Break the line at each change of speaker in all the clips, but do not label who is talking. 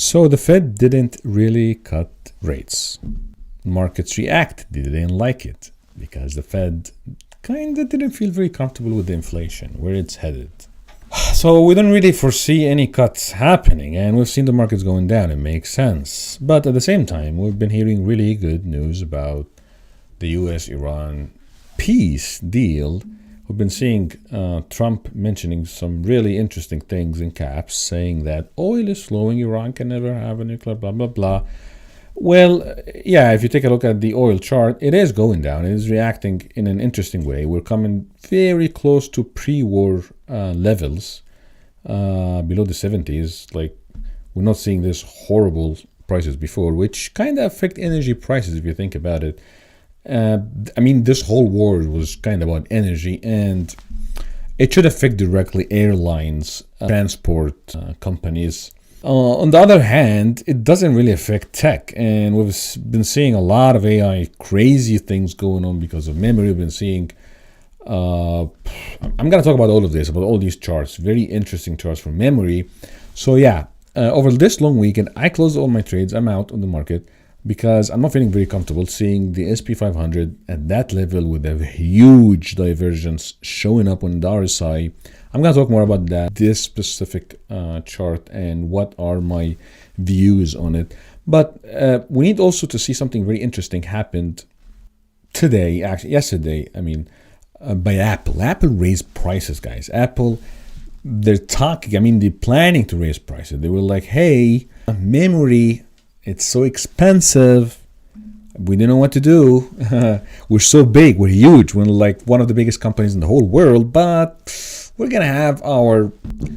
So the Fed didn't really cut rates. Markets reacted, they didn't like it because the Fed kind of didn't feel very comfortable with the inflation, where it's headed. So we don't really foresee any cuts happening, and we've seen the markets going down. It makes sense. But at the same time, we've been hearing really good news about the US-Iran peace deal. We've been seeing Trump mentioning some really interesting things in caps, saying that oil is flowing, Iran can never have a nuclear, blah, blah, blah. Well, yeah, if you take a look at the oil chart, it is going down. It is reacting in an interesting way. We're coming very close to pre-war levels, below the 70s. Like, we're not seeing this horrible prices before, which kind of affect energy prices if you think about it. I mean, this whole war was kind of about energy, and it should affect directly airlines, transport companies. On the other hand, it doesn't really affect tech, and we've been seeing a lot of AI crazy things going on because of memory. We've been seeing, I'm going to talk about all of this, about all these charts, very interesting charts for memory. So yeah, over this long weekend, I closed all my trades. I'm out on the market because I'm not feeling very comfortable seeing the SP 500 at that level with a huge divergence showing up on the RSI. I'm going to talk more about this specific chart and what are my views on it. But we need also to see something very interesting happened today, actually yesterday, by Apple. Apple raised prices, guys. Apple, they're planning to raise prices. They were like, hey, memory, it's so expensive. We didn't know what to do. We're so big, we're huge. We're like one of the biggest companies in the whole world, but we're going to have our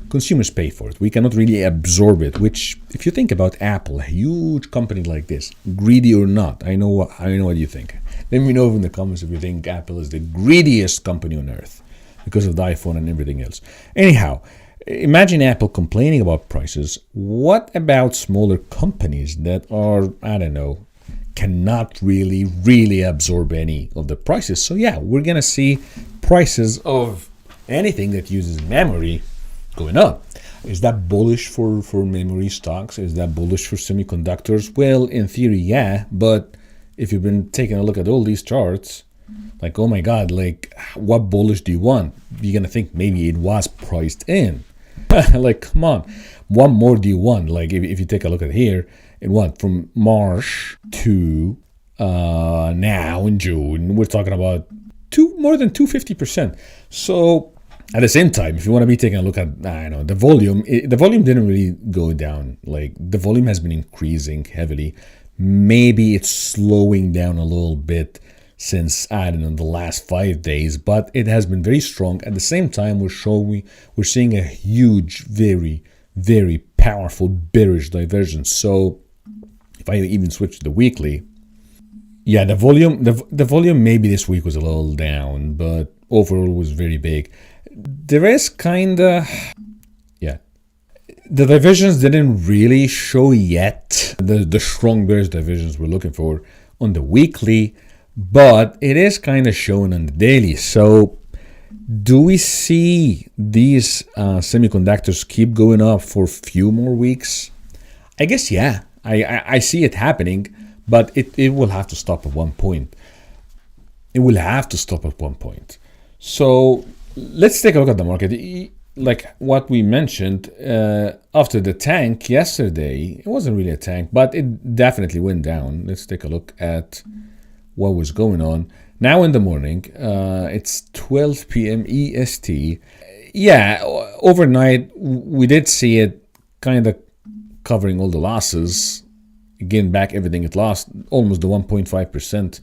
consumers pay for it. We cannot really absorb it, which, if you think about Apple, a huge company like this, greedy or not, I know what you think. Let me know in the comments if you think Apple is the greediest company on earth because of the iPhone and everything else. Anyhow, imagine Apple complaining about prices. What about smaller companies that are, cannot really absorb any of the prices? So yeah, we're going to see prices of anything that uses memory going up. Is that bullish for memory stocks? Is that bullish for semiconductors? Well, in theory, yeah. But if you've been taking a look at all these charts, like, oh my God, like, what bullish do you want? You're going to think maybe it was priced in. Like, come on. What more do you want? Like, if you take a look at here, it went from March to now in June, we're talking about more than 250%. So at the same time, if you want to be taking a look at, the volume didn't really go down. Like, the volume has been increasing heavily. Maybe it's slowing down a little bit since, the last 5 days, but it has been very strong. At the same time, we're seeing a huge, very, very powerful bearish divergence. So if I even switch to the weekly, yeah, the volume maybe this week was a little down, but overall was very big. There is the divergence didn't really show yet the strong bearish divergence we're looking for on the weekly, but it is kind of shown on the daily. So do we see these semiconductors keep going up for a few more weeks? I guess, yeah. I see it happening, but it will have to stop at one point. It will have to stop at one point. So let's take a look at the market. Like what we mentioned, after the tank yesterday, it wasn't really a tank, but it definitely went down. Let's take a look at what was going on. Now in the morning, it's 12 p.m. EST. Yeah, overnight, we did see it kind of covering all the losses, getting back everything it lost, almost the 1.5%.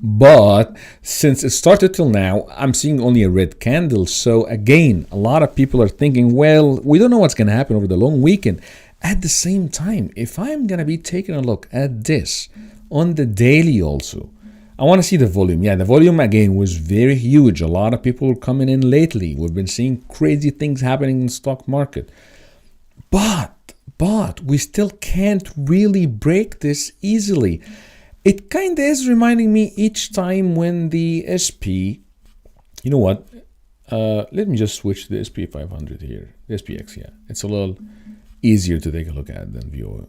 But since it started till now, I'm seeing only a red candle. So again, a lot of people are thinking, well, we don't know what's going to happen over the long weekend. At the same time, if I'm going to be taking a look at this on the daily also, I want to see the volume. Yeah, the volume again was very huge. A lot of people were coming in lately. We've been seeing crazy things happening in the stock market. But we still can't really break this easily. It kind of is reminding me each time when the SP, you know what? Let me just switch to the SP 500 here. The SPX, yeah. It's a little easier to take a look at than View.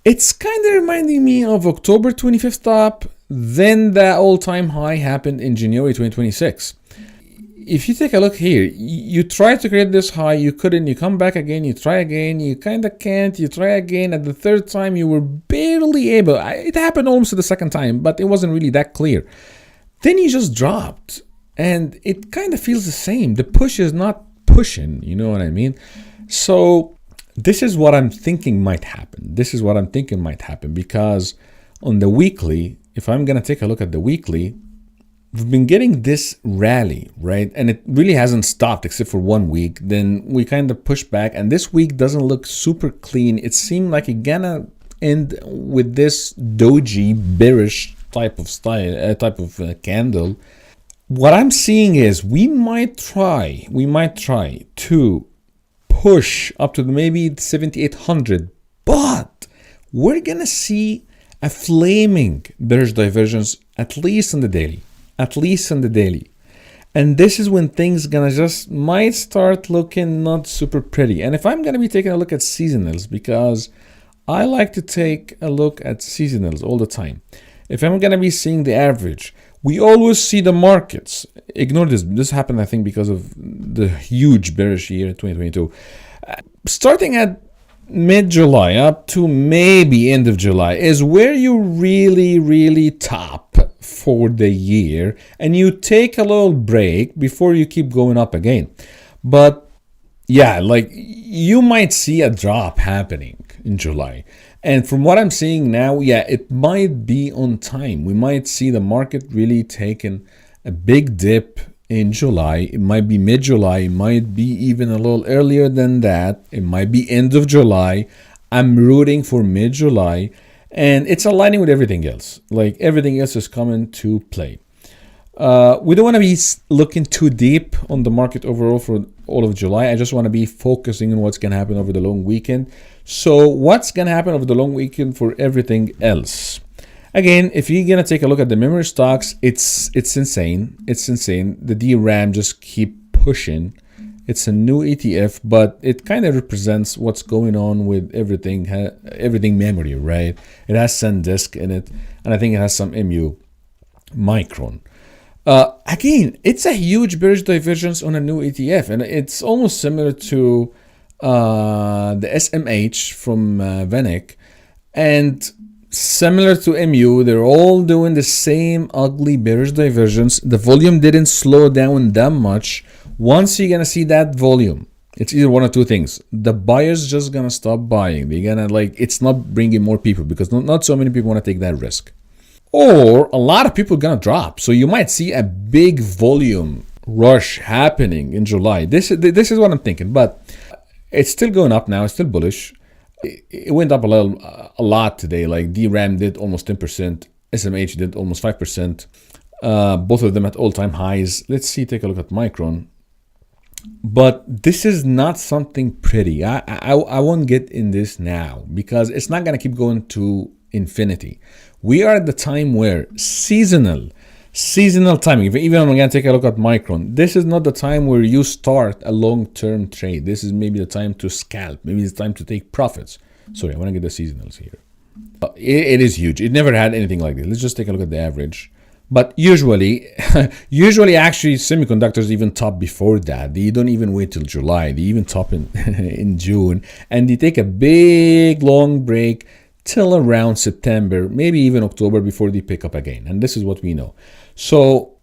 It's kind of reminding me of October 25th top, then the all-time high happened in January 2026. If you take a look here, you try to create this high, you couldn't, you come back again, you try again, you kind of can't, you try again. At the third time, you were barely able. It happened almost the second time, but it wasn't really that clear. Then you just dropped, and it kind of feels the same. The push is not pushing, you know what I mean? So this is what I'm thinking might happen. Because on the weekly, if I'm going to take a look at the weekly, we've been getting this rally, right? And it really hasn't stopped except for 1 week. Then we kind of push back, and this week doesn't look super clean. It seemed like it's gonna end with this doji bearish type of style, candle. What I'm seeing is we might try to push up to maybe 7,800, but we're gonna see a flaming bearish divergence at least on the daily. And this is when things gonna just might start looking not super pretty. And if I'm gonna be taking a look at seasonals, because I like to take a look at seasonals all the time. If I'm gonna be seeing the average, we always see the markets. Ignore this. This happened, I think, because of the huge bearish year in 2022. Starting at mid-July up to maybe end of July is where you really top for the year, and you take a little break before you keep going up again. But yeah, like you might see a drop happening in July. And from what I'm seeing now, yeah, it might be on time. We might see the market really taking a big dip in July. It might be mid-July. It might be even a little earlier than that. It might be end of July. I'm rooting for mid-July. And it's aligning with everything else. Like everything else is coming to play. We don't want to be looking too deep on the market overall for all of July. I just want to be focusing on what's going to happen over the long weekend. So what's going to happen over the long weekend for everything else? Again, if you're going to take a look at the memory stocks, it's insane. It's insane. The DRAM just keep pushing. It's a new ETF, but it kind of represents what's going on with everything memory, right? It has SanDisk in it, and I think it has some MU Micron. Again, it's a huge bearish divergence on a new ETF, and it's almost similar to the SMH from VanEck, and similar to MU. They're all doing the same ugly bearish divergence. The volume didn't slow down that much. Once you're gonna see that volume, it's either one or two things. The buyers just gonna stop buying. They're gonna it's not bringing more people because not so many people want to take that risk. Or a lot of people are gonna drop. So you might see a big volume rush happening in July. This is what I'm thinking, but it's still going up now. It's still bullish. It went up a lot today. Like DRAM did almost 10%. SMH did almost 5%. Both of them at all-time highs. Let's see, take a look at Micron. But this is not something pretty. I won't get in this now because it's not going to keep going to infinity. We are at the time where seasonal timing, even I'm going to take a look at Micron, this is not the time where you start a long-term trade. This is maybe the time to scalp. Maybe it's time to take profits. Sorry, I want to get the seasonals here. It is huge. It never had anything like this. Let's just take a look at the average. But usually actually semiconductors even top before that. They don't even wait till July. They even top in June. And they take a big long break till around September, maybe even October before they pick up again. And this is what we know. So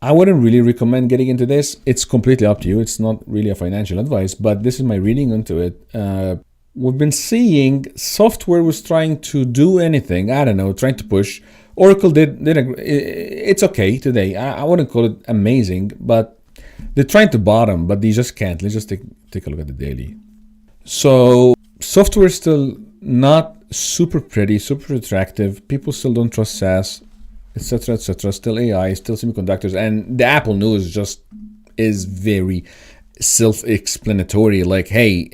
I wouldn't really recommend getting into this. It's completely up to you. It's not really a financial advice, but this is my reading into it. We've been seeing software was trying to do anything. I don't know, trying to push. Oracle it's okay today. I wouldn't call it amazing, but they're trying to bottom, but they just can't. Let's just take a look at the daily. So software is still not super pretty, super attractive. People still don't trust SaaS, etc., etc. Still AI, still semiconductors, and the Apple news just is very self-explanatory. Like, hey,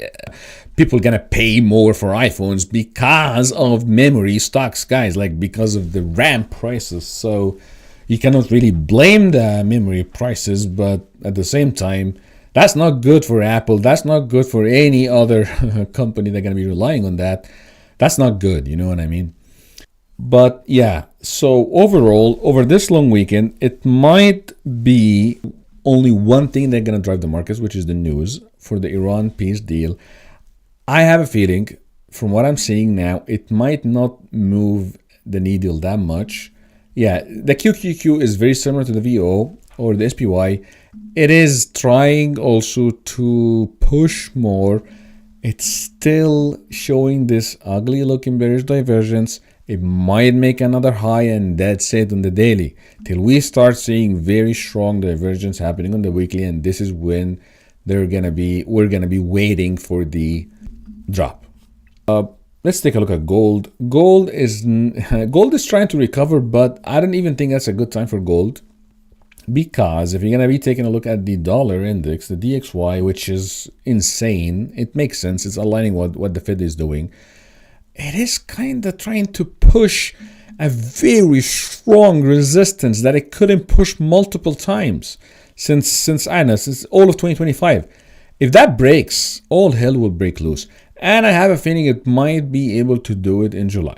people are gonna pay more for iPhones because of memory stocks, guys, like because of the RAM prices. So you cannot really blame the memory prices, but at the same time, That's not good for Apple. That's not good for any other company that's going to be relying on that. That's not good. You know what I mean? But yeah, so overall, over this long weekend, it might be only one thing that's going to drive the markets, which is the news for the Iran peace deal. I have a feeling, from what I'm seeing now, it might not move the needle that much. Yeah, the QQQ is very similar to the VO or the SPY. It is trying also to push more. It's still showing this ugly looking bearish divergence. It might make another high, and that's it on the daily, till we start seeing very strong divergence happening on the weekly, and this is when we're gonna be waiting for the drop. Let's take a look at gold. Gold is trying to recover, but I don't even think that's a good time for gold, because if you're gonna be taking a look at the dollar index, the DXY, which is insane, it makes sense. It's aligning what the Fed is doing. It is kind of trying to push a very strong resistance that it couldn't push multiple times since all of 2025. If that breaks, all hell will break loose. And I have a feeling it might be able to do it in July.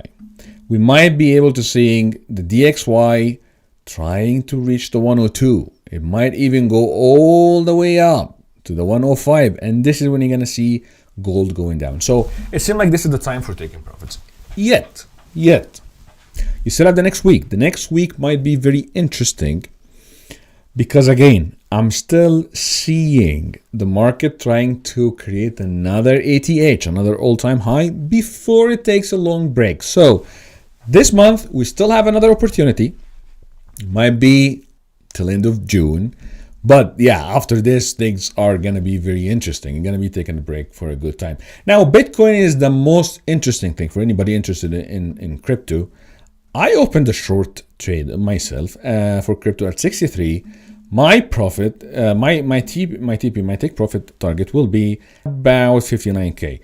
We might be able to seeing the DXY trying to reach the 102. It might even go all the way up to the 105. And this is when you're going to see gold going down. So it seems like this is the time for taking profits. Yet, you still have the next week. The next week might be very interesting because, again, I'm still seeing the market trying to create another ATH, another all-time high, before it takes a long break. So this month, we still have another opportunity. It might be till end of June. But yeah, after this, things are going to be very interesting. You're going to be taking a break for a good time. Now, Bitcoin is the most interesting thing for anybody interested in crypto. I opened a short trade myself for crypto at 63. My profit, my take profit target will be about 59K.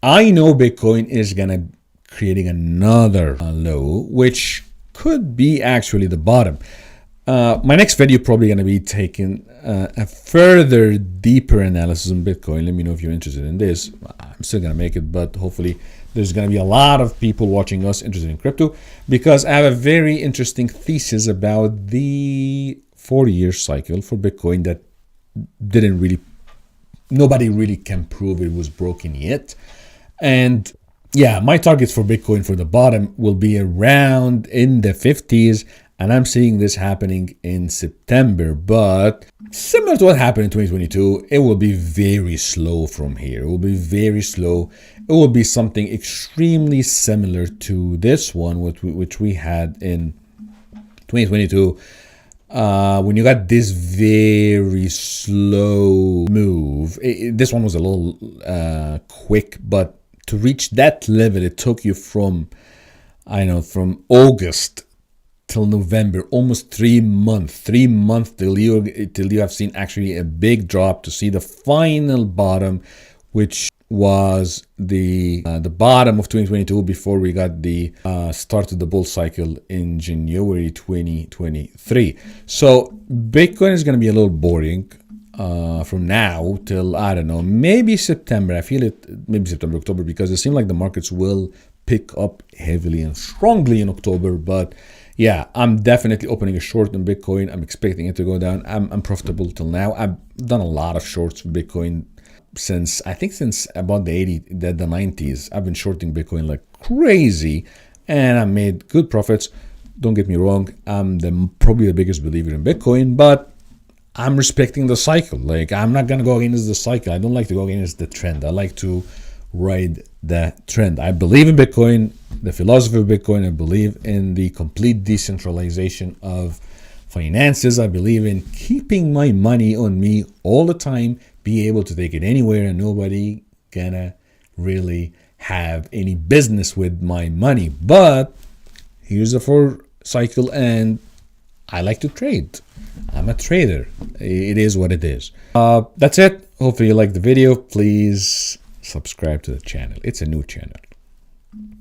I know Bitcoin is going to creating another low, which could be actually the bottom. My next video probably going to be taking a further deeper analysis on Bitcoin. Let me know if you're interested in this. I'm still going to make it, but hopefully there's going to be a lot of people watching us interested in crypto, because I have a very interesting thesis about the 4-year cycle for Bitcoin that nobody really can prove it was broken yet. And yeah, my targets for Bitcoin for the bottom will be around in the 50s. And I'm seeing this happening in September, but similar to what happened in 2022, it will be very slow from here. It will be very slow. It will be something extremely similar to this one, which we had in 2022, when you got this very slow move. This one was a little quick, but to reach that level, it took you from August till November, almost 3 months till you have seen actually a big drop to see the final bottom, which was the bottom of 2022 before we got the start of the bull cycle in January 2023. So Bitcoin is going to be a little boring from now till, I don't know, maybe September. I feel it, maybe September, October, because it seems like the markets will pick up heavily and strongly in October. But yeah, I'm definitely opening a short in Bitcoin. I'm expecting it to go down. I'm profitable till now. I've done a lot of shorts for Bitcoin since about the 90s. I've been shorting Bitcoin like crazy, and I made good profits. Don't get me wrong, I'm probably the biggest believer in Bitcoin, but I'm respecting the cycle. Like, I'm not gonna go against the cycle. I don't like to go against the trend. I like to ride the trend. I believe in Bitcoin, the philosophy of Bitcoin. I believe in the complete decentralization of finances. I believe in keeping my money on me all the time, be able to take it anywhere, and nobody gonna really have any business with my money. But here's a 4 cycle, and I like to trade. I'm a trader. It is what it is. That's it. Hopefully you liked the video. Please subscribe to the channel. It's a new channel.